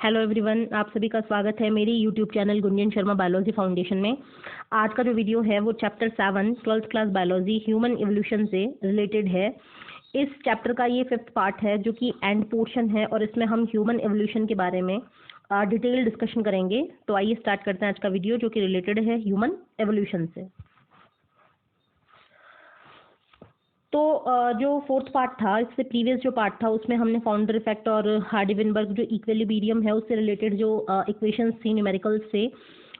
Hello everyone, आप सभी का स्वागत है मेरी YouTube channel Gunjan Sharma biology foundation में। आज का जो वीडियो है वो chapter 7 twelfth class biology human evolution से रिलेटेड है। इस चैप्टर का ये 5th पार्ट है जो कि एंड पोर्शन है और इसमें हम ह्यूमन एवोल्यूशन के बारे में डिटेल डिस्कशन करेंगे। तो आइए स्टार्ट करते हैं आज का वीडियो जो कि रिलेटेड है ह्यूमन एवोल्यूशन से। तो जो 4th पार्ट था, इससे प्रीवियस जो पार्ट था उसमें हमने फाउंडर इफेक्ट और हार्डी-वेनबर्ग जो इक्विलिब्रियम है उससे रिलेटेड जो इक्वेशंस थी न्यूमेरिकल्स से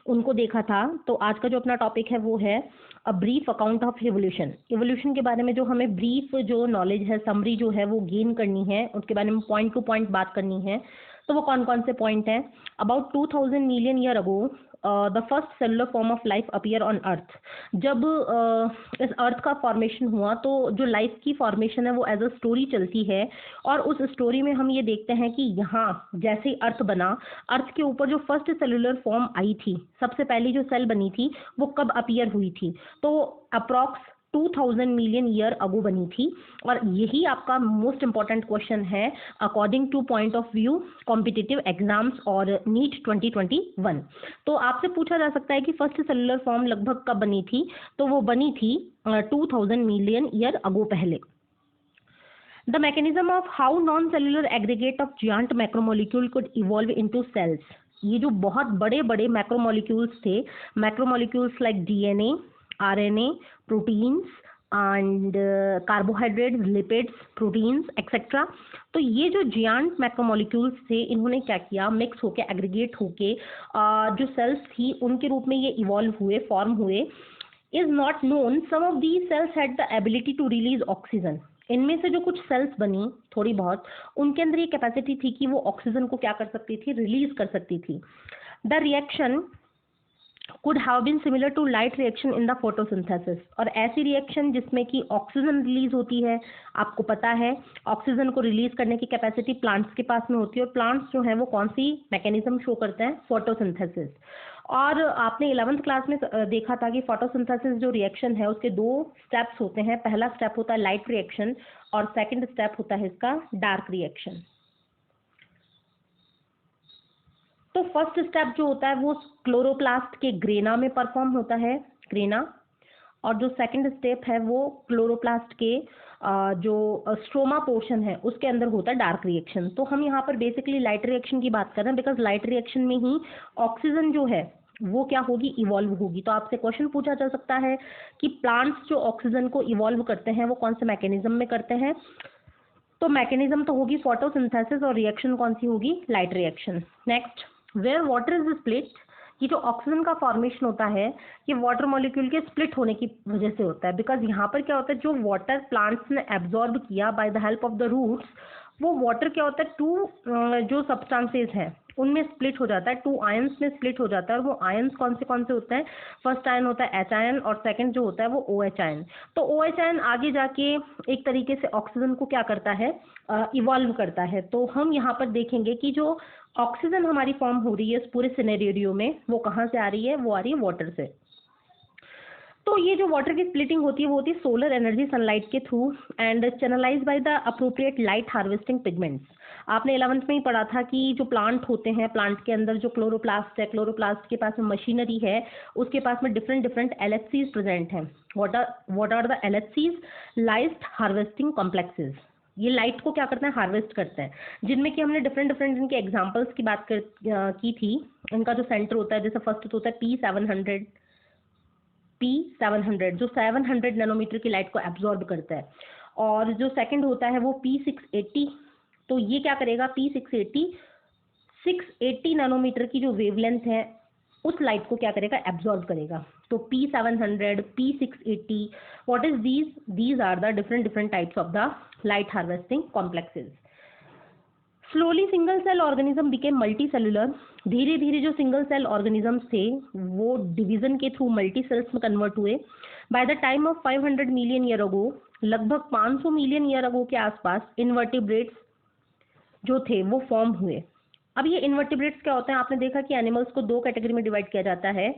उनको देखा था। तो आज का जो अपना टॉपिक है वो है a brief account of evolution. Evolution के बारे में जो हमें ब्रीफ जो नॉलेज है, समरी जो है वो गेन करनी है, उसके बारे में पॉइंट टू पॉइंट बात करनी है। तो वो कौन कौन से पॉइंट हैं? About 2000 million year ago the first cellular form of life appear on earth. जब इस अर्थ का फॉर्मेशन हुआ तो जो लाइफ की फॉर्मेशन है वो एज अ स्टोरी चलती है और उस स्टोरी में हम ये देखते हैं कि यहाँ जैसे ही अर्थ बना, अर्थ के ऊपर जो फर्स्ट सेलुलर फॉर्म आई थी, सबसे पहली जो सेल बनी थी वो कब अपीयर हुई थी? तो अप्रॉक्स 2000 मिलियन ईयर अगो बनी थी। और यही आपका मोस्ट इंपॉर्टेंट क्वेश्चन है according two point of view competitive exams और नीट 2021। तो आपसे पूछा जा सकता है कि फर्स्ट सेलुलर फॉर्म लगभग कब बनी थी? तो वो बनी थी 2000 मिलियन ईयर अगो पहले। The mechanism of how non-cellular aggregate of giant macromolecule could evolve into cells। ये जो बहुत बड़े बड़े मैक्रोमोलिक्यूल्स थे, macromolecules like DNA, RNA, proteins and carbohydrates, lipids, proteins etcetera. तो ये जो जियांट मैक्रोमोलिक्यूल्स थे इन्होंने क्या किया, मिक्स होके एग्रीगेट होके जो सेल्स थी उनके रूप में ये इवॉल्व हुए, फॉर्म हुए। Is not known some of these cells had the ability to release oxygen. इनमें से जो कुछ सेल्स बनी थोड़ी बहुत, उनके अंदर ये कैपेसिटी थी कि वो ऑक्सीजन को क्या कर सकती थी, रिलीज कर सकती थी। The reaction could have been similar to light reaction in the photosynthesis। और ऐसी रिएक्शन जिसमें कि ऑक्सीजन रिलीज होती है, आपको पता है ऑक्सीजन को रिलीज करने की कैपेसिटी प्लांट्स के पास में होती है और प्लांट्स जो है वो कौन सी मैकेनिज्म शो करते हैं, फोटोसिंथेसिस। और आपने 11th क्लास में देखा था कि फोटोसिंथेसिस जो रिएक्शन है उसके 2 स्टेप्स होते हैं। पहला स्टेप होता है लाइट रिएक्शन और सेकेंड स्टेप होता है इसका डार्क रिएक्शन। तो फर्स्ट स्टेप जो होता है वो क्लोरोप्लास्ट के ग्रेना में परफॉर्म होता है, ग्रेना। और जो सेकंड स्टेप है वो क्लोरोप्लास्ट के जो स्ट्रोमा पोर्शन है उसके अंदर होता है डार्क रिएक्शन। तो हम यहाँ पर बेसिकली लाइट रिएक्शन की बात कर रहे हैं बिकॉज लाइट रिएक्शन में ही ऑक्सीजन जो है वो क्या होगी, इवॉल्व होगी। तो आपसे क्वेश्चन पूछा जा सकता है कि प्लांट्स जो ऑक्सीजन को इवॉल्व करते हैं वो कौन से मैकेनिज्म में करते हैं? तो मैकेनिज्म तो होगी फोटोसिंथेसिस और रिएक्शन कौन सी होगी, light reaction. Next, where water is split. ये जो ऑक्सीजन का फॉर्मेशन होता है ये वाटर मॉलिक्यूल के स्प्लिट होने की वजह से होता है। बिकॉज यहाँ पर क्या होता है, जो वाटर प्लांट्स ने एब्जॉर्ब किया by the help of the roots, वो वाटर क्या होता है, 2 जो सब्सटेंसेस हैं उनमें स्प्लिट हो जाता है, 2 आयंस में स्प्लिट हो जाता है। और वो आयंस कौन से होते हैं? फर्स्ट आयन होता है एच आयन और सेकंड जो होता है वो ओ एच आयन। तो ओ एच आयन आगे जाके एक तरीके से ऑक्सीजन को क्या करता है, इवॉल्व करता है। तो हम यहाँ पर देखेंगे कि जो ऑक्सीजन हमारी फॉर्म हो रही है इस पूरे सिनेरियो में वो कहाँ से आ रही है, वो आ रही है वाटर से। तो ये जो वाटर की स्प्लिटिंग होती है वो होती है सोलर एनर्जी सनलाइट के through and channelise by the appropriate light harvesting pigments. आपने 11th में ही पढ़ा था कि जो प्लांट होते हैं, प्लांट के अंदर जो क्लोरोप्लास्ट है, क्लोरोप्लास्ट के पास में मशीनरी है, उसके पास में डिफरेंट डिफरेंट एलएचसीज प्रेजेंट हैं। What are the LHCs? Light harvesting complexes. ये लाइट को क्या करते हैं, हार्वेस्ट करते हैं। जिनमें कि हमने डिफरेंट डिफरेंट इनके एग्जांपल्स की बात की थी। इनका जो सेंटर होता है, जैसे फर्स्ट होता है P700 जो 700 नैनोमीटर की लाइट को एब्जॉर्ब करता है। और जो सेकंड होता है वो P680। तो ये क्या करेगा, P680 नैनोमीटर की जो वेवलेंथ है उस लाइट को क्या करेगा, एब्जॉर्ब करेगा। तो P700, P680, what is these are the different types of the light harvesting complexes. Slowly single cell organism became multi cellular. धीरे धीरे जो सिंगल सेल ऑर्गेनिजम्स थे वो डिवीजन के थ्रू मल्टी सेल्स में कन्वर्ट हुए। By the time of 500 million year अगो, लगभग 500 million year ago के आसपास इनवर्टिब्रेट्स जो थे वो फॉर्म हुए। अब ये इनवर्टिब्रेट्स क्या होते हैं? आपने देखा कि एनिमल्स को 2 कैटेगरी में डिवाइड किया जाता है।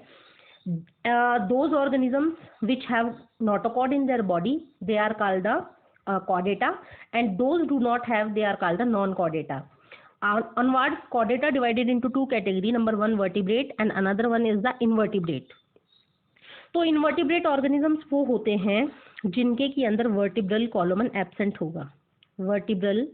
Those organisms which have notochord in their body, they are called the chordata, and those do not have, they are called the non chordata। onwards chordata divided into two category, number one vertebrate and another one is the invertebrate. तो invertebrate organisms वो होते हैं जिनके के अंदर vertebral column absent होगा। Vertebral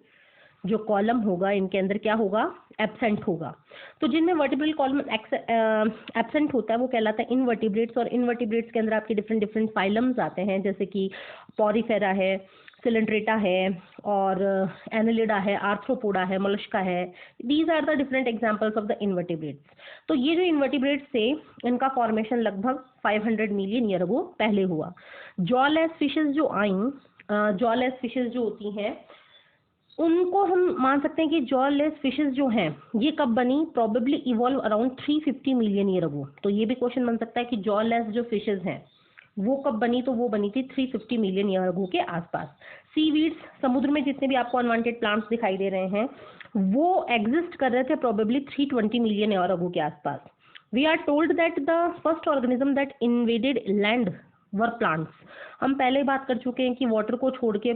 जो column होगा इनके अंदर क्या होगा, एब्सेंट होगा। तो जिनमें वर्टिब्रल कॉलम एब्सेंट होता है वो कहलाता है इनवर्टिब्रेट्स। और इनवर्टिब्रेट्स के अंदर आपके डिफरेंट डिफरेंट फाइलम्स आते हैं, जैसे कि पॉरीफेरा है, सिलेंड्रेटा है और एनालिडा है, आर्थ्रोपोडा है, मोलस्का है। These are the different examples of the invertebrates. तो ये जो इन्वर्टिब्रेट्स थे इनका फॉर्मेशन लगभग 500 मिलियन ईयर अगो पहले हुआ। जॉलेस फिशेस जो आई, जॉलेस फिशेस जो होती हैं उनको हम मान सकते हैं कि जॉलेस फिशेस जो हैं ये कब बनी, probably evolve around 350 million year अगो। तो ये भी क्वेश्चन बन सकता है कि जॉलेस जो फिशेस हैं वो कब बनी, तो वो बनी थी 350 मिलियन ईयर अगो के आसपास। सीवीड्स, समुद्र में जितने भी आपको अनवांटेड प्लांट्स दिखाई दे रहे हैं वो एग्जिस्ट कर रहे थे प्रोबेबली 320 मिलियन ईयर अगो के आसपास। We are told that the first organism that invaded land were plants. हम पहले बात कर चुके हैं कि वाटर को छोड़ के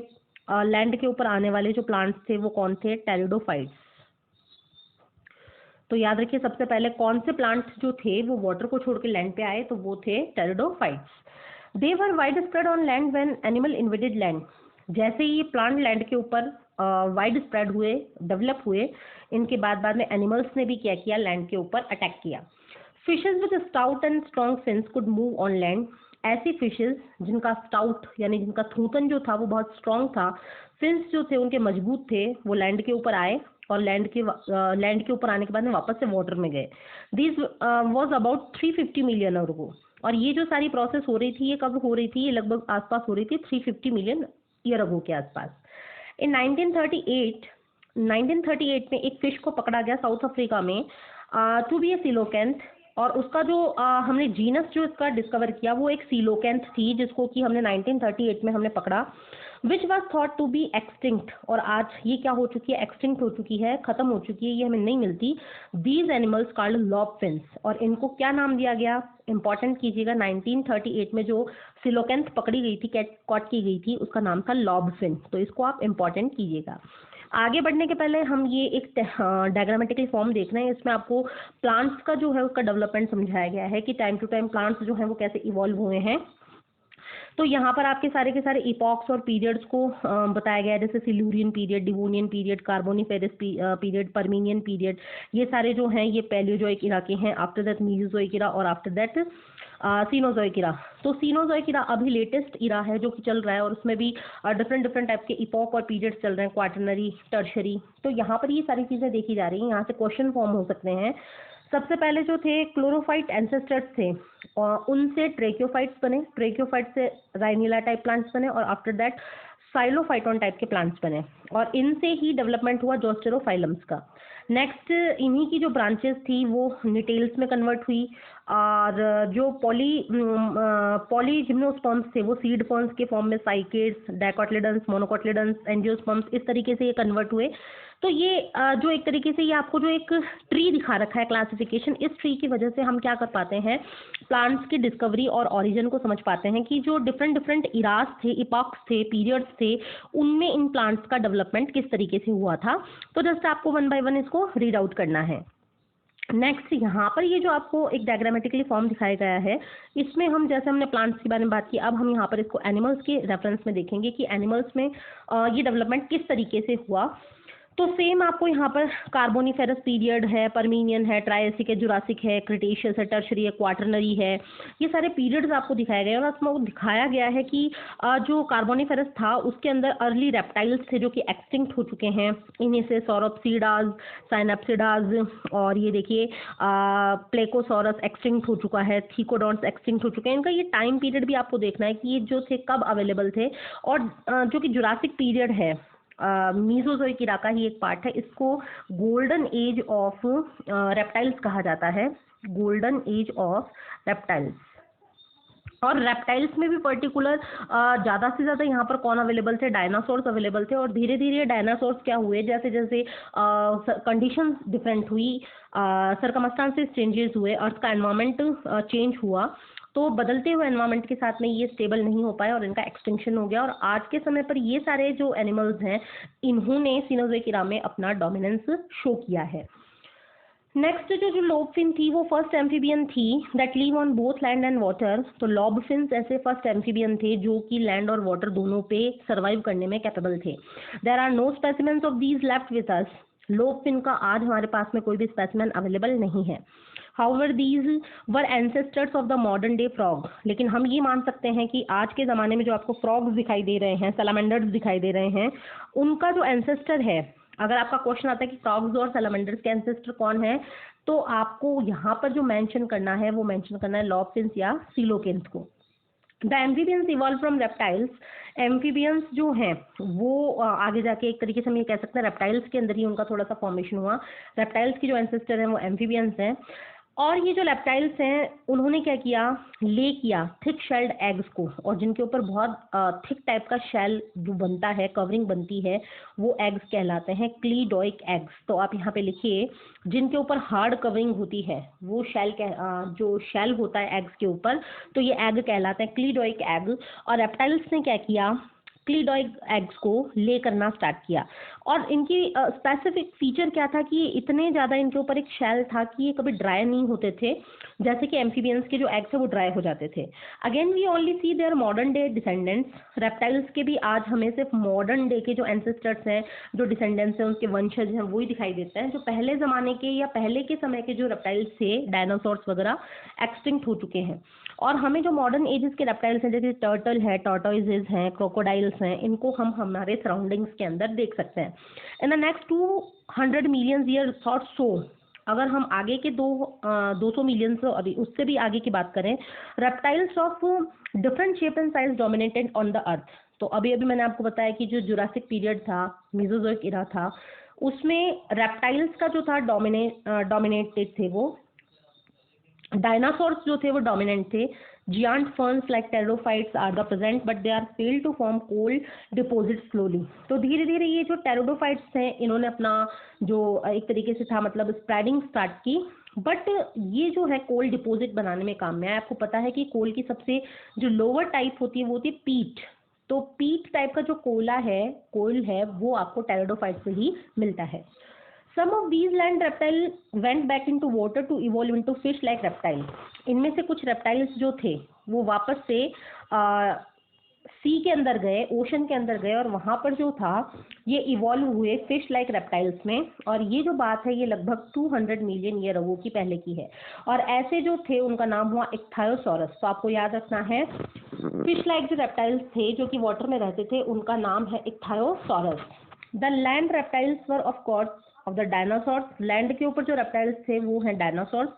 लैंड के ऊपर आने वाले जो प्लांट्स थे वो कौन थे, टेरिडोफाइट्स। तो याद रखिए सबसे पहले कौन से प्लांट जो थे वो वाटर को छोड़ के लैंड पे आए, तो वो थे pteridophytes. They were wide spread on land when animal invaded land. जैसे ही प्लांट लैंड के ऊपर वाइड स्प्रेड हुए, डेवलप हुए, इनके बाद में एनिमल्स ने भी क्या किया, लैंड के ऊपर अटैक किया। Fishes with stout and strong fins could move on land. ऐसी फिशेस जिनका स्टाउट यानी जिनका थूथन जो था वो बहुत स्ट्रॉन्ग था, फिन्स जो थे उनके मजबूत थे, वो लैंड के ऊपर आए और लैंड के ऊपर आने के बाद में वापस से वाटर में गए। This was about 350 million year अगो। और ये जो सारी प्रोसेस हो रही थी ये कब हो रही थी, ये लगभग आसपास हो रही थी 350 मिलियन ईयर अगो के आसपास। इन 1938 में एक फिश को पकड़ा गया साउथ अफ्रीका में, टू बी ए सिलोकेंथ। और उसका जो हमने जीनस जो इसका डिस्कवर किया वो एक सिलोकेंथ थी, जिसको कि हमने 1938 में हमने पकड़ा, which was thought to be extinct. और आज ये क्या हो चुकी है, एक्सटिंक्ट हो चुकी है, खत्म हो चुकी है, ये हमें नहीं मिलती। These animals called lobe fins. और इनको क्या नाम दिया गया, इंपॉर्टेंट कीजिएगा, 1938 में जो सिलोकेंथ पकड़ी गई थी, कॉट की गई थी, उसका नाम था लॉब फिन। तो इसको आप इंपॉर्टेंट कीजिएगा। आगे बढ़ने के पहले हम ये एक डायग्रामेटिकल फॉर्म देख रहे हैं। इसमें आपको प्लांट्स का जो है उसका डेवलपमेंट समझाया गया है कि टाइम टू टाइम प्लांट्स जो हैं वो कैसे इवॉल्व हुए हैं। तो यहाँ पर आपके सारे के सारे इपॉक्स और पीरियड्स को बताया गया है, जैसे Silurian period, Devonian period, Carboniferous period, Permian period. ये सारे जो हैं ये पैलियोजोइक इरा के हैं, आफ्टर दैट मीसोजोइक इरा और आफ्टर दैट सीनोजोइक इरा। तो सीनोजोइक इरा अभी लेटेस्ट इरा है जो कि चल रहा है और उसमें भी डिफरेंट टाइप के इपॉक और पीरियड्स चल रहे हैं, क्वाटरनरी, टर्शरी। तो यहाँ पर ये सारी चीज़ें देखी जा रही हैं, यहाँ से क्वेश्चन फॉर्म हो सकते हैं। सबसे पहले जो थे क्लोरोफाइट एंसेस्टर्स थे और उनसे ट्रेक्योफाइट्स बने, ट्रेक्योफाइट से राइनिला टाइप प्लांट्स बने और आफ्टर दैट साइलोफाइटोन टाइप के प्लांट्स बने और इनसे ही डेवलपमेंट हुआ जोस्टेरोफाइलम्स का। नेक्स्ट इन्हीं की जो ब्रांचेस थी वो निटेल्स में कन्वर्ट हुई और जो पॉलीजिम्नोस्पर्म्स थे वो सीड फर्न्स के फॉर्म में साइकेड्स, डाइकोटिलेडन्स, मोनोकोटिलेडन्स, एंजियोस्पर्म्स इस तरीके से ये कन्वर्ट हुए। तो ये जो एक तरीके से ये आपको जो एक ट्री दिखा रखा है क्लासिफिकेशन, इस ट्री की वजह से हम क्या कर पाते हैं, प्लांट्स की डिस्कवरी और ओरिजिन को समझ पाते हैं कि जो डिफरेंट इरास थे, इपॉक्स थे, पीरियड्स थे, उनमें इन प्लांट्स का डेवलपमेंट किस तरीके से हुआ था। तो जस्ट आपको वन बाय वन इसको रीड आउट करना है। नेक्स्ट यहाँ पर ये जो आपको एक डायग्रामेटिकली फॉर्म दिखाया गया है, इसमें हम जैसे हमने प्लांट्स के बारे में बात की, अब हम यहाँ पर इसको एनिमल्स के रेफरेंस में देखेंगे कि एनिमल्स में ये डेवलपमेंट किस तरीके से हुआ। तो सेम आपको यहाँ पर कार्बोनिफेरस पीरियड है, परमीनियन है, ट्रायसिक है, जुरासिक है, क्रिटेशियस है, टर्शरी है, क्वाटरनरी है, ये सारे पीरियड्स आपको दिखाए गए और उसमें दिखाया गया है कि जो कार्बोनिफेरस था उसके अंदर अर्ली रेप्टाइल्स थे जो कि एक्सटिंक्ट हो चुके हैं। इन्हीं से सौरोप्सीडाज, साइनेप्सिडाज और ये देखिए प्लेकोसॉरस एक्सटिंक्ट हो चुका है, थीकोडॉन्ट्स एक्सटिंक्ट हो चुके हैं। इनका ये टाइम पीरियड भी आपको देखना है कि ये जो थे कब अवेलेबल थे। और जो कि जुरासिक पीरियड है, मीसोजोइक इरा का ही एक पार्ट है, इसको गोल्डन एज ऑफ रेप्टाइल्स कहा जाता है, गोल्डन एज ऑफ रेप्टाइल्स। और रेप्टाइल्स में भी पर्टिकुलर ज़्यादा से ज़्यादा यहाँ पर कौन अवेलेबल थे, डायनासोर्स अवेलेबल थे। और धीरे धीरे डायनासोर्स क्या हुए, जैसे जैसे कंडीशंस डिफरेंट हुई, सर्कमस्टांसेस चेंजेस हुए, अर्थ का एनवायरनमेंट चेंज हुआ, तो बदलते हुए एनवायरनमेंट के साथ में ये स्टेबल नहीं हो पाए और इनका एक्सटिंक्शन हो गया। और आज के समय पर ये सारे जो एनिमल्स हैं, इन्होंने सिनोज़ोइक इरा में अपना डोमिनेंस शो किया है। नेक्स्ट जो लोबफिन थी वो फर्स्ट एम्फीबियन थी that leave on both land and water. तो लोबफिन्स ऐसे फर्स्ट एम्फीबियन थे जो कि लैंड और वाटर दोनों पे सर्वाइव करने में कैपेबल थे। There are no specimens of these left with us. Lobefin का आज हमारे पास में कोई भी स्पेसिमेन अवेलेबल नहीं है। However, these were ancestors of the modern day frog। लेकिन हम ये मान सकते हैं कि आज के ज़माने में जो आपको फ्रॉग्स दिखाई दे रहे हैं, सैलामेंडर्स दिखाई दे रहे हैं, उनका जो एंसेस्टर है, अगर आपका क्वेश्चन आता है कि फ्रॉग्स और सैलामेंडर्स के एंसेस्टर कौन है, तो आपको यहाँ पर जो मेंशन करना है वो मेंशन करना है लॉबफिन्स या सीलोकेंथ को। The amphibians evolve from reptiles. Amphibians जो हैं वो आगे जाके एक तरीके से हम ये कह सकते हैं रेप्टाइल्स के अंदर ही उनका थोड़ा सा फॉर्मेशन हुआ। रेप्टाइल्स की जो एंसेस्टर हैं वो एम्फीबियंस हैं। और ये जो रेप्टाइल्स हैं उन्होंने क्या किया, ले किया थिक शेल्ड एग्स को, और जिनके ऊपर बहुत थिक टाइप का शेल जो बनता है, कवरिंग बनती है, वो एग्स कहलाते हैं क्लीडोइक एग्स। तो आप यहाँ पे लिखिए, जिनके ऊपर हार्ड कवरिंग होती है वो जो शेल होता है एग्स के ऊपर, तो ये एग कहलाते हैं क्लीडोइक एग। और रेप्टाइल्स ने क्या किया, क्लीडोइक एग्स को ले करना स्टार्ट किया। और इनकी स्पेसिफिक फीचर क्या था कि इतने ज़्यादा इनके ऊपर एक शेल था कि ये कभी ड्राई नहीं होते थे, जैसे कि एम्फीबियंस के जो एग्स है वो ड्राई हो जाते थे। Again we only see their modern day descendants. Reptiles के भी आज हमें सिर्फ मॉडर्न डे के जो एंसेस्टर्स हैं, जो डिसेंडेंट्स हैं, उनके वंशज हैं, वही दिखाई देते हैं। जो पहले ज़माने के या पहले के समय के जो रेप्टाइल्स थे, डायनासोर्स वगैरह, एक्सटिंक्ट हो चुके हैं। और हमें जो मॉडर्न एजेस के रेप्टाइल्स हैं, जैसे टर्टल है, टॉर्टोइजेस हैं, क्रोकोडाइल्स हैं, इनको हम हमारे सराउंडिंग्स के अंदर देख सकते हैं। In the next 200 million years और सो, अगर हम आगे के 200 मिलियन से और उससे भी आगे की बात करें, reptiles of different shape and size dominated on the earth. तो अभी अभी मैंने आपको बताया कि जो जुरासिक पीरियड था, मेसोजोइक इरा था, उसमें रेप्टाइल्स का जो था डोमिनेटेड थे वो। डायनासोर्स जो थे वो डोमिनेंट थे। Giant ferns like pteridophytes are the present but they are fail to form coal deposit slowly. तो धीरे धीरे ये जो टेरिडोफाइट्स हैं, इन्होंने अपना जो एक तरीके से था मतलब स्प्रेडिंग स्टार्ट की, बट ये जो है कोल डिपोजिट बनाने में काम में आया। आपको पता है कि कोल की सबसे जो लोअर टाइप होती है वो होती है पीट। तो पीट टाइप का जो कोल है वो आपको टेरिडोफाइट से ही मिलता है। Some of these land reptile went back into water to evolve into fish like reptile। इनमें से कुछ रेप्टाइल्स जो थे वो वापस से सी के अंदर गए, ओशन के अंदर गए, और वहाँ पर जो था ये इवॉल्व हुए फिश लाइक रेप्टाइल्स में। और ये जो बात है ये लगभग 200 मिलियन ईयर अगो की पहले की है। और ऐसे जो थे उनका नाम हुआ इक्थायोसॉरस। तो आपको याद रखना है, फिश लाइक जो रेप्टाइल्स थे जो कि वाटर में रहते थे, उनका नाम है ichthyosaurus. The land reptiles were of course of the dinosaurs. Land के ऊपर जो रेप्टाइल्स थे वो हैं dinosaurs.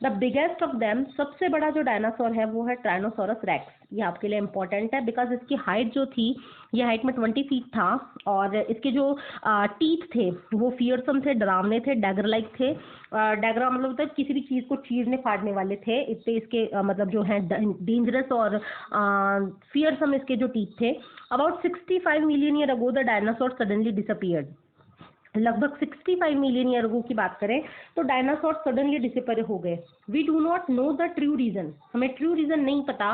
The biggest of them, सबसे बड़ा जो डायनासोर है वो है ट्राइनोसोरस रेक्स। ये आपके लिए इंपॉर्टेंट है बिकॉज इसकी हाइट जो थी, ये हाइट में 20 फीट था, और इसके जो टीथ थे वो फियरसम थे, डरावने थे, डैगर लाइक थे। डैगरा मतलब होता है किसी भी चीज़ को चीरने फाड़ने वाले थे, इतने इसके मतलब जो है डेंजरस और फियरसम इसके जो टीथ थे। About 65 million year ago the dinosaur suddenly disappeared. लगभग 65 मिलियन ईयर अगो की बात करें तो डायनासोर सडनली डिसअपीयर हो गए। We do not know the true reason, हमें ट्रू रीजन नहीं पता,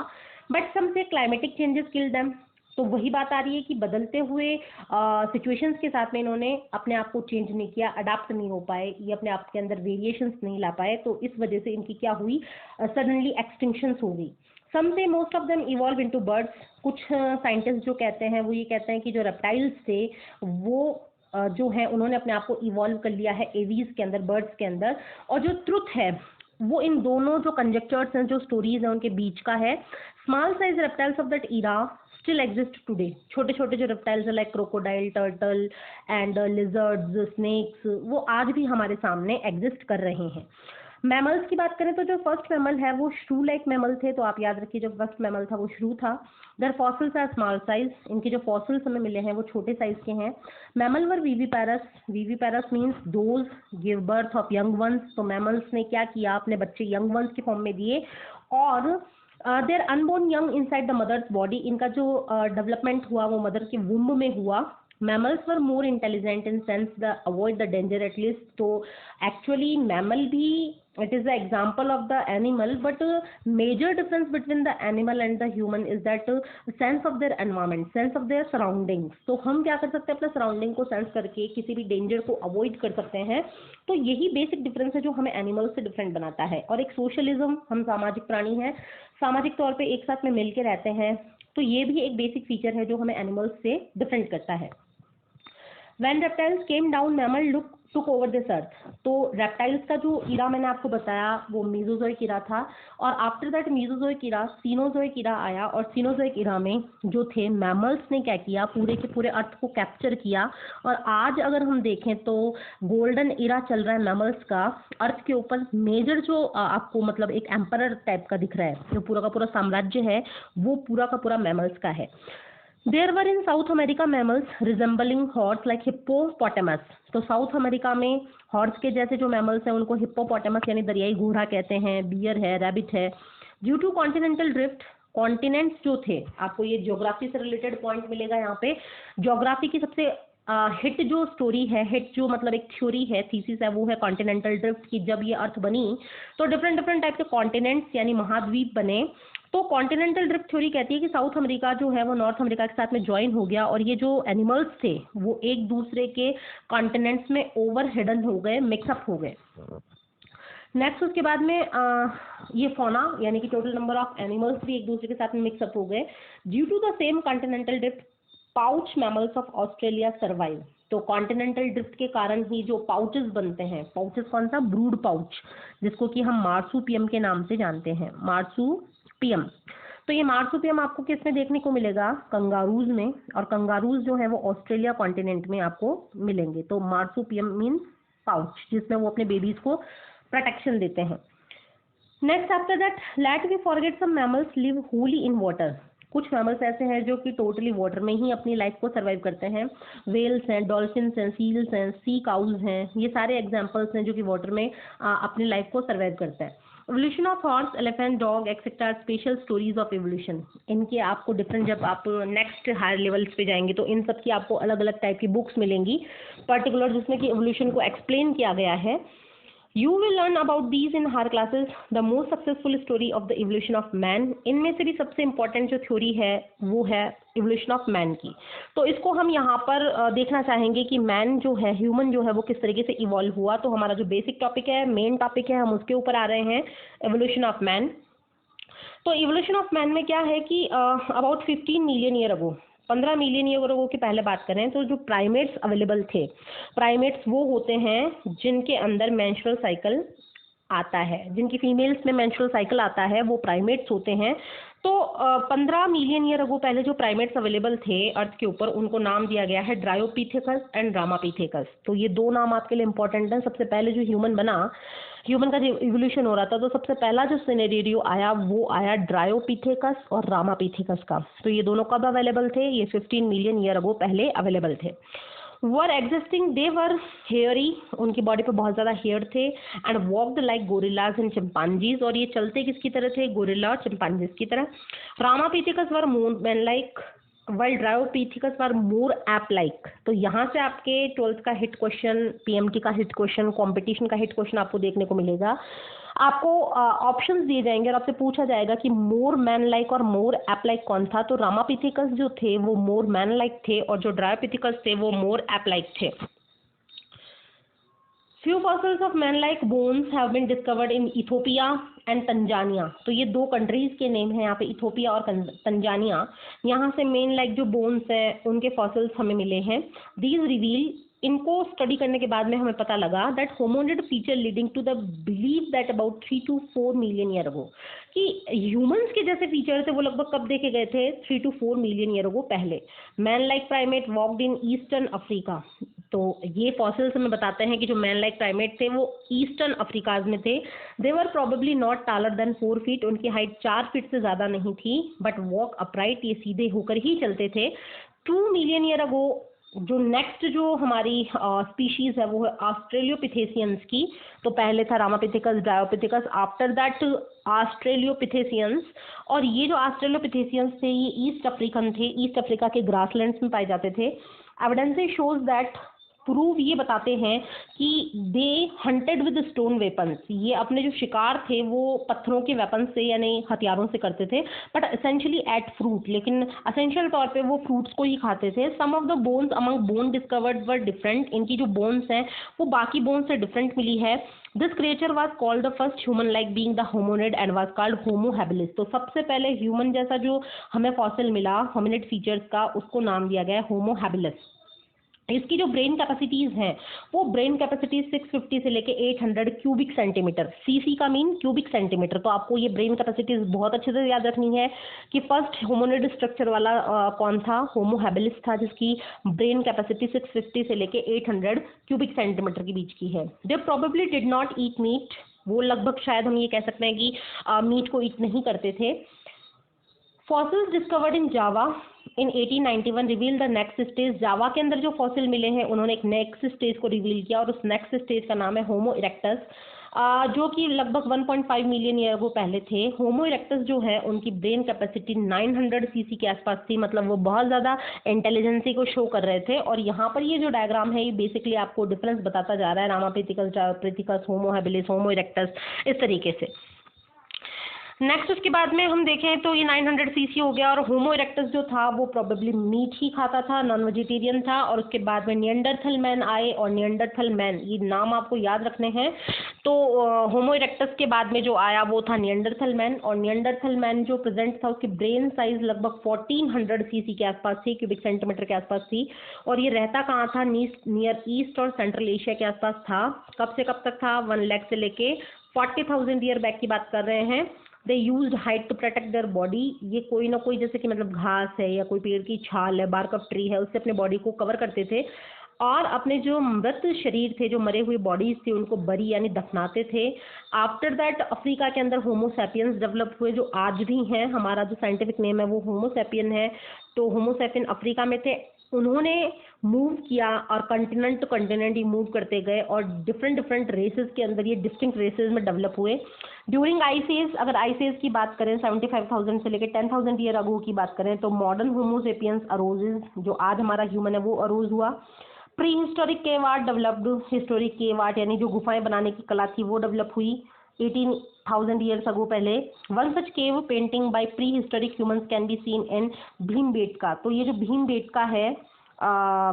बट सम से क्लाइमेटिक चेंजेस किल देम। तो वही बात आ रही है कि बदलते हुए सिचुएशंस के साथ में इन्होंने अपने आप को चेंज नहीं किया, अडाप्ट नहीं हो पाए, ये अपने आप के अंदर वेरिएशंस नहीं ला पाए, तो इस वजह से इनकी क्या हुई, सडनली एक्सटिंक्शंस हो गई। सम से most of them evolve into birds. कुछ साइंटिस्ट जो कहते हैं वो ये कहते हैं कि जो रेप्टाइल्स थे वो जो है उन्होंने अपने आप को इवॉल्व कर लिया है एवीज के अंदर, बर्ड्स के अंदर। और जो ट्रुथ है वो इन दोनों जो कंजेक्चर्स हैं, जो स्टोरीज हैं, उनके बीच का है। Small size reptiles of that era still exist today. छोटे छोटे जो रेप्टाइल्स हैं like crocodile, turtle and lizards, snakes, वो आज भी हमारे सामने एग्जिस्ट कर रहे हैं। मैमल्स की बात करें तो जो फर्स्ट मैमल है वो श्रू लाइक मैमल थे। तो आप याद रखिए जो फर्स्ट मैमल था वो श्रू था। There fossils are small size. इनके जो फॉसिल्स हमें मिले हैं वो छोटे साइज के हैं। Mammal were viviparous. Viviparous means those give birth of young ones. तो मैमल्स ने क्या किया, अपने बच्चे यंग वंस की फॉर्म में दिए, और there unborn young inside the mother's body. इनका जो डेवलपमेंट हुआ वो मदर के वुम्ब में हुआ, mammals were more intelligent in sense the avoid the danger at least. तो एक्चुअली मैमल भी it is the example of the animal, but major difference between the animal and the human is that sense of their environment, sense of their surroundings. तो हम क्या कर सकते हैं, अपने surrounding को सेंस करके किसी भी डेंजर को अवॉइड कर सकते हैं. तो यही बेसिक डिफरेंस है जो हमें एनिमल से डिफरेंट बनाता है. और एक सोशलिज्म, हम सामाजिक प्राणी हैं, सामाजिक तौर पे एक साथ में मिल के रहते हैं. तो ये भी एक बेसिक फीचर है जो हमें एनिमल्स से डिफरेंट करता है. When reptiles came down, mammal took over this earth. तो रेप्टाइल्स का जो इरा मैंने आपको बताया वो मीजोजोइक इरा था, और after that Mesozoic era Cenozoic era आया. और सीनोजोइक इरा में जो थे मैमल्स ने क्या किया, पूरे के पूरे अर्थ को कैप्चर किया. और आज अगर हम देखें तो गोल्डन इरा चल रहा है मैमल्स का अर्थ के ऊपर. मेजर जो आपको मतलब एक एम्परर टाइप का दिख रहा है, जो पूरा का पूरा साम्राज्य है वो पूरा का पूरा मैमल्स का है. There were in South America mammals resembling horse like hippopotamus. तो साउथ अमेरिका में हॉर्स के जैसे जो मैमल्स हैं उनको हिप्पोपोटामस यानी दरियाई घोड़ा कहते हैं, बियर है, रैबिट है. Due to continental drift, continents जो थे, आपको ये ज्योग्राफी से रिलेटेड पॉइंट मिलेगा यहाँ पे. ज्योग्राफी की सबसे हिट जो स्टोरी है, हिट जो मतलब एक थ्योरी है, थीसिस है, वो है कॉन्टिनेंटल ड्रिफ्ट की. जब ये अर्थ बनी तो डिफरेंट डिफरेंट टाइप के कॉन्टिनेंट्स यानी महाद्वीप बने. तो कॉन्टिनेंटल ड्रिफ्ट थ्योरी कहती है कि साउथ अमेरिका जो है वो नॉर्थ अमेरिका के साथ में ज्वाइन हो गया, और ये जो एनिमल्स थे वो एक दूसरे के कॉन्टिनेंट्स में ओवर हिडन हो गए, मिक्सअप हो गए. नेक्स्ट उसके बाद में ये फौना यानी कि टोटल नंबर ऑफ एनिमल्स भी एक दूसरे के साथ में मिक्सअप हो गए. Due to the same continental drift pouch mammals of Australia survive. तो कॉन्टिनेंटल ड्रिफ्ट के कारण ही जो पाउचेस बनते हैं, पाउचेस कौन सा, ब्रूड पाउच, जिसको कि हम मार्सुपियम के नाम से जानते हैं, मार्सुपियम. तो ये मार्सुपियम आपको किस में देखने को मिलेगा, कंगारूज में. और कंगारूज जो है वो ऑस्ट्रेलिया कॉन्टिनेंट में आपको मिलेंगे. तो मार्सुपियम मीन्स पाउच, जिसमें वो अपने बेबीज को प्रोटेक्शन देते हैं. Next after that let we forget some mammals live wholly in water. कुछ मैमल्स ऐसे हैं जो कि टोटली वाटर में ही अपनी लाइफ को सर्वाइव करते हैं. वेल्स हैं, डॉल्फिन्स हैं, सील्स हैं, सी काउज हैं, ये सारे एग्जांपल्स हैं जो कि वाटर में अपनी लाइफ को सर्वाइव करते हैं. Evolution of horse, elephant, dog etcetera, special stories of evolution. इनके आपको डिफरेंट, जब आप नेक्स्ट हायर लेवल्स पे जाएंगे तो इन सब की आपको अलग अलग टाइप की बुक्स मिलेंगी पर्टिकुलर, जिसमें कि एवोल्यूशन को एक्सप्लेन किया गया है. You will learn about these in higher classes. The most successful story of the evolution of man. इनमें से भी सबसे इम्पोर्टेंट जो थ्योरी है वो है इवोल्यूशन ऑफ मैन की. तो इसको हम यहाँ पर देखना चाहेंगे कि मैन जो है, ह्यूमन जो है वो किस तरीके से इवॉल्व हुआ. तो हमारा जो बेसिक टॉपिक है, मेन टॉपिक है, हम उसके ऊपर आ रहे हैं, इवोल्यूशन ऑफ मैन. तो इवोल्यूशन ऑफ मैन में क्या है कि about 15 million year ago, 15 million year अगो की पहले बात करें तो जो प्राइमेट्स अवेलेबल थे, प्राइमेट्स वो होते हैं जिनके अंदर मेंस्ट्रुअल साइकिल आता है, जिनकी फीमेल्स में मेंस्ट्रुअल साइकिल आता है, वो प्राइमेट्स होते हैं. तो 15 मिलियन ईयर अगो पहले जो प्राइमेट्स अवेलेबल थे अर्थ के ऊपर, उनको नाम दिया गया है ड्रायोपीथेकस एंड रामापीथेकस. तो ये दो नाम आपके लिए इंपॉर्टेंट हैं. सबसे पहले जो ह्यूमन बना, ह्यूमन का जो इवोल्यूशन हो रहा था, तो सबसे पहला जो सिनेरियो आया वो आया ड्रायोपीथेकस और रामापीथेकस का. तो ये दोनों कब अवेलेबल थे, ये 15 मिलियन ईयर अगो पहले अवेलेबल थे. वर एग्जिस्टिंग, दे वर हेयरी, उनकी बॉडी पे बहुत ज़्यादा हेयर थे. And walked like gorillas and chimpanzees, और ये चलते किसकी तरह थे, गोरिल्ला और चिंपांजीज की तरह. रामापीथिकस वर मोर मैन लाइक, वाइल ड्रायोपीथिकस वर मोर एप लाइक. तो यहाँ से आपके 12th का हिट क्वेश्चन, पीएमटी का हिट क्वेश्चन, कॉम्पिटिशन का हिट क्वेश्चन आपको देखने को मिलेगा. आपको ऑप्शंस दिए जाएंगे और आपसे पूछा जाएगा कि मोर मैन लाइक और मोर एप लाइक कौन था. तो रामापीथिकस जो थे वो मोर मैन लाइक थे, और जो ड्रायोपीथिकस थे वो मोर एप लाइक थे. Few fossils of man-like bones have been discovered in Ethiopia and Tanzania. तो ये दो कंट्रीज के नेम हैं यहाँ पे, इथोपिया और तंजानिया. यहाँ से मेन लाइक जो बोन्स हैं उनके फॉसिल्स हमें मिले हैं. These reveal, इनको स्टडी करने के बाद में हमें पता लगा that hominid feature leading to the believe that about 3 to 4 million year ago, कि ह्यूमंस के जैसे फीचर थे वो लगभग कब देखे गए थे, 3 to 4 मिलियन ईयर अगो पहले. Man like primate walked in eastern Africa. तो ये फॉसिल्स हमें बताते हैं कि जो मैन लाइक प्राइमेट थे वो ईस्टर्न अफ्रीकाज में थे. They were probably not taller than 4 feet, उनकी हाइट 4 फीट से ज़्यादा नहीं थी. बट वॉक अपराइट, ये सीधे होकर ही चलते थे. 2 मिलियन ईयर अगो जो नेक्स्ट जो हमारी स्पीशीज है वो है ऑस्ट्रेलियोपिथेसियंस की. तो पहले था रामापिथेकस, ड्रायोपिथेकस, आफ्टर दैट ऑस्ट्रेलियोपिथेसियंस. और ये जो ऑस्ट्रेलियोपिथेसियंस थे ये ईस्ट अफ्रीकन थे, ईस्ट अफ्रीका के ग्रासलैंड्स में पाए जाते थे. एविडेंसेस शोज दैट, प्रूव ये बताते हैं कि they hunted with stone weapons, ये अपने जो शिकार थे वो पत्थरों के वेपन से यानी हथियारों से करते थे, बट एसेंशियली एट फ्रूट, लेकिन एसेंशियल तौर पे वो फ्रूट्स को ही खाते थे। Some of the bones among bone discovered were different, इनकी जो बोन्स हैं वो बाकी बोन्स से डिफरेंट मिली है। This creature was called the first human like being the hominid and was called Homo habilis. तो सबसे पहले ह्यूमन जैसा जो हमें फॉसिल मिला होमिनिड फीचर्स का, उसको नाम दिया गया होमो हैबिलिस। इसकी जो ब्रेन कैपेसिटीज हैं वो ब्रेन कैपेसिटीज 650 से लेके 800 क्यूबिक सेंटीमीटर, सीसी का मीन क्यूबिक सेंटीमीटर। तो आपको ये ब्रेन कैपेसिटीज बहुत अच्छे से याद रखनी है कि फर्स्ट होमोनिड स्ट्रक्चर वाला कौन था, होमो हैबिलिस था, जिसकी ब्रेन कैपेसिटी 650 से लेके 800 क्यूबिक सेंटीमीटर के बीच की है। They probably did not eat meat, वो लगभग शायद हम ये कह सकते हैं कि मीट को ईट नहीं करते थे। Fossils discovered in Java in 1891 reveal the next stage. Java के अंदर जो फॉसिल मिले हैं उन्होंने एक नेक्स्ट स्टेज को रिवील किया और उस नेक्स्ट स्टेज का नाम है होमो इरेक्टस, जो कि लगभग 1.5 मिलियन ईयर वो पहले थे। होमो इरेक्टस जो है उनकी ब्रेन कैपेसिटी 900 सीसी के आसपास थी, मतलब वो बहुत ज़्यादा इंटेलिजेंसी को शो कर रहे थे। और यहाँ पर ये जो डायग्राम है ये बेसिकली आपको डिफरेंस बताता जा रहा है, रामापिथिकस, होमो हैबिलिस, होमो इरेक्टस, इस तरीके से। नेक्स्ट उसके बाद में हम देखें तो ये 900 सीसी हो गया, और होमो इरेक्टस जो था वो प्रोबेबली मीट ही खाता था, नॉन वेजिटेरियन था। और उसके बाद में निएंडरथल मैन आए, और निएंडरथल मैन, ये नाम आपको याद रखने हैं। तो होमो इरेक्टस के बाद में जो आया वो था निएंडरथल मैन, और निएंडरथल मैन जो प्रेजेंट था उसकी ब्रेन साइज लगभग 1400 सीसी के आसपास थी, क्यूबिक सेंटीमीटर के आसपास थी। और ये रहता कहाँ था, नियर ईस्ट और सेंट्रल एशिया के आसपास था। कब से कब तक था, 1 लाख से लेके 40,000 ईयर बैक की बात कर रहे हैं। They used height to protect their body, ये कोई ना कोई जैसे कि मतलब घास है या कोई पेड़ की छाल है, बार्क ऑफ ट्री है, उससे अपने बॉडी को कवर करते थे। और अपने जो मृत शरीर थे, जो मरे हुए बॉडीज थे, उनको बरी यानी दफनाते थे। आफ्टर दैट अफ्रीका के अंदर होमो सैपियंस डेवलप हुए, जो आज भी हैं। हमारा जो साइंटिफिक नेम है वो होमो सैपियन है। तो होमो सैपियन अफ्रीका में थे, उन्होंने मूव किया और कंटिनेंट टू कंटिनेंट ही मूव करते गए, और डिफरेंट रेसेस के अंदर ये डिस्टिंक्ट रेसेस में डेवलप हुए। ड्यूरिंग आइस एज, अगर आइस एज की बात करें 75,000 से लेकर 10,000 ईयर अगो की बात करें, तो मॉडर्न होमो सेपियंस अरोजेस, जो आज हमारा ह्यूमन है वो अरोज हुआ। Pre historic cave art developed, historic cave art यानी जो गुफाएं बनाने की कला थी वो डेवलप हुई 18,000 ईयर्स अगो पहले। One such cave painting by pre historic humans can be seen in Bhimbetka. तो ये जो भीमबेटका है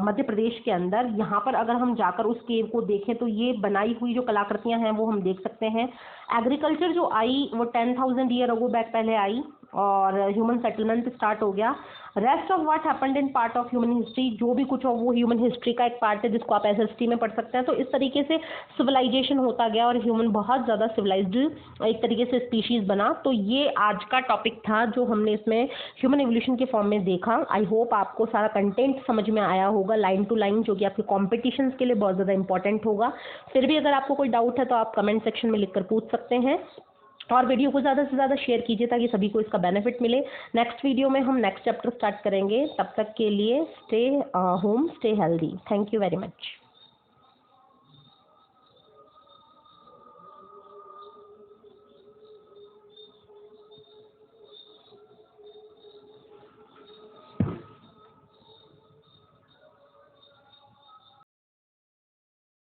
मध्य प्रदेश के अंदर, यहाँ पर अगर हम जाकर उस केव को देखें तो ये बनाई हुई जो कलाकृतियां हैं वो हम देख सकते हैं। एग्रीकल्चर जो आई वो 10,000 ईयर अगो बैक पहले आई, और ह्यूमन सेटलमेंट स्टार्ट हो गया। Rest of what happened in part of human history, जो भी कुछ हो वो ह्यूमन हिस्ट्री का एक पार्ट है, जिसको आप एसएसटी में पढ़ सकते हैं। तो इस तरीके से सिविलाइजेशन होता गया और ह्यूमन बहुत ज़्यादा सिविलाइज्ड एक तरीके से स्पीशीज़ बना। तो ये आज का टॉपिक था जो हमने इसमें ह्यूमन एवोल्यूशन के फॉर्म में देखा। आई होप आपको सारा कंटेंट समझ में आया होगा, लाइन टू लाइन, जो कि आपके कॉम्पिटिशन्स के लिए बहुत ज़्यादा इंपॉर्टेंट होगा। फिर भी अगर आपको कोई डाउट है तो आप कमेंट सेक्शन में लिखकर पूछ सकते हैं, और वीडियो को ज़्यादा से ज़्यादा शेयर कीजिए ताकि सभी को इसका बेनिफिट मिले। नेक्स्ट वीडियो में हम नेक्स्ट चैप्टर स्टार्ट करेंगे, तब तक के लिए stay home, stay healthy. Thank you very much.